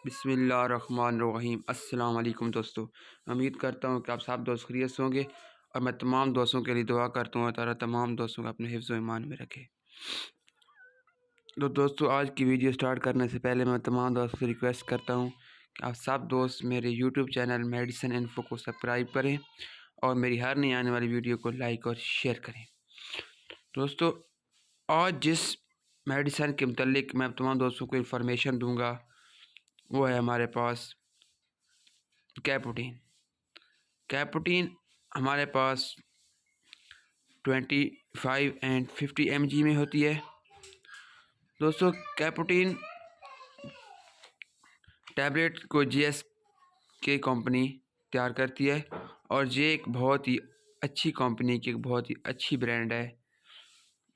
बिस्मिल्लाहिर्रहमानिर्रहीम। अस्सलाम वालेकुम दोस्तों, उम्मीद करता हूँ कि आप सब दोस्त खैरियत से होंगे और मैं तमाम दोस्तों के लिए दुआ करता हूँ तारा तमाम दोस्तों को अपने हिफ्ज़ व ईमान में रखे। तो दोस्तों, आज की वीडियो स्टार्ट करने से पहले मैं तमाम दोस्तों से रिक्वेस्ट करता हूँ कि आप सब दोस्त मेरे यूट्यूब चैनल मेडिसिन इन्फो को सब्सक्राइब करें और मेरी हर नई आने वाली वीडियो को लाइक और शेयर करें। दोस्तों, आज जिस मेडिसिन के मतलब मैं तमाम दोस्तों को इन्फॉर्मेशन दूँगा वो है हमारे पास कैपुटीन। कैपुटीन हमारे पास 25 एंड 50 mg में होती है। दोस्तों, कैपुटीन टैबलेट को GSK कंपनी तैयार करती है और ये एक बहुत ही अच्छी कंपनी की एक बहुत ही अच्छी ब्रांड है।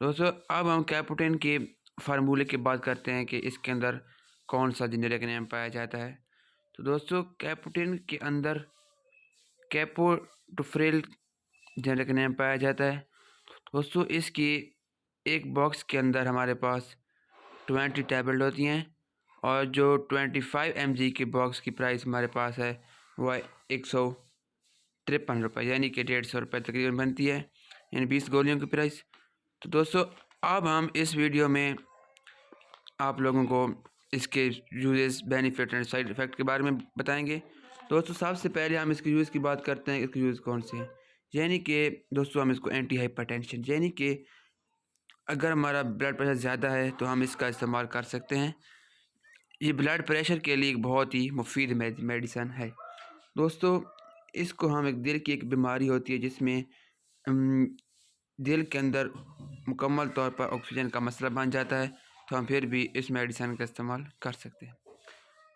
दोस्तों, अब हम कैपुटीन के फार्मूले की बात करते हैं कि इसके अंदर कौन सा जेनेरिक नेम पाया जाता है। तो दोस्तों, कैपुटीन के अंदर कैपोटोफ्रिल जेनेरिक नेम पाया जाता है। दोस्तों, इसकी एक बॉक्स के अंदर हमारे पास 20 टैबलेट होती हैं और जो 25 mg की बॉक्स की प्राइस हमारे पास है वह 153 रुपये यानी कि 150 रुपये तकरीबन बनती है, यानी 20 गोलियों की प्राइस। तो दोस्तों, अब हम इस वीडियो में आप लोगों को इसके uses, benefit and side effect के बारे में बताएंगे। दोस्तों, सबसे पहले हम इसके यूज़ की बात करते हैं। इसके यूज़ कौन से हैं, यानी कि दोस्तों हम इसको एंटी हाइपरटेंशन, यानी कि अगर हमारा ब्लड प्रेशर ज़्यादा है तो हम इसका इस्तेमाल कर सकते हैं। ये ब्लड प्रेशर के लिए एक बहुत ही मुफीद मेडिसन है। दोस्तों, इसको हम एक दिल की एक बीमारी होती है जिसमें दिल के अंदर मुकम्मल तौर पर ऑक्सीजन का मसला बन जाता है, तो हम फिर भी इस मेडिसन का इस्तेमाल कर सकते हैं।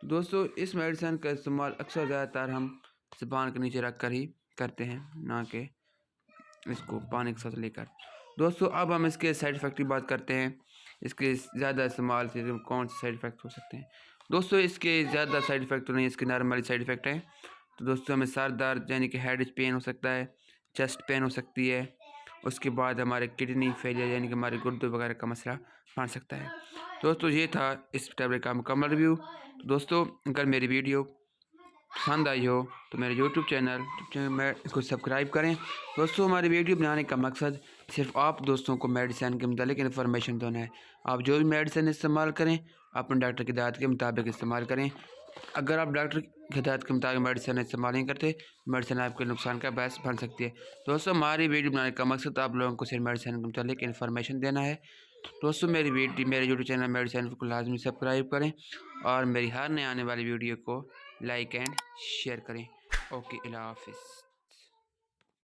दोस्तों, इस मेडिसन का इस्तेमाल अक्सर ज़्यादातर हम ज़ुबान के नीचे रख कर ही करते हैं, ना कि इसको पानी के साथ लेकर। दोस्तों, अब हम इसके साइड इफ़ेक्ट की बात करते हैं। इसके ज़्यादा इस्तेमाल से कौन से साइड इफ़ेक्ट हो सकते हैं। दोस्तों, इसके ज़्यादा साइड इफ़ेक्ट तो नहीं, इसके नॉर्मली साइड इफ़ेक्ट हैं। तो दोस्तों, हमें सर दर्द यानी कि हेड पेन हो सकता है, चेस्ट पेन हो सकती है, उसके बाद हमारे किडनी फेलियर यानी कि हमारे गुर्दे वगैरह का मसला बन सकता है। दोस्तों, ये था इस टैबलेट का मुकम्मल रिव्यू। दोस्तों, अगर मेरी वीडियो पसंद आई हो तो मेरे यूट्यूब चैनल में इसको सब्सक्राइब करें। दोस्तों, हमारी वीडियो बनाने का मकसद सिर्फ आप दोस्तों को मेडिसिन के मुतालिक इन्फॉर्मेशन देना है। आप जो भी मेडिसिन इस्तेमाल करें अपने डॉक्टर की हिदायत के मुताबिक इस्तेमाल करें। अगर आप डॉक्टर की हिदायत के मुताबिक मेडिसिन इस्तेमाल नहीं करते, मेडिसिन आपके नुकसान का बायस बन सकती है। दोस्तों, हमारी वीडियो बनाने का मकसद आप लोगों को सिर्फ मेडिसिन के मुतालिक इन्फॉर्मेशन देना है। दोस्तों, मेरे यूट्यूब चैनल मेडिसिन को लाजमी सब्सक्राइब करें और मेरी हर नई आने वाली वीडियो को लाइक एंड शेयर करें। ओके, अल्लाह हाफिज़।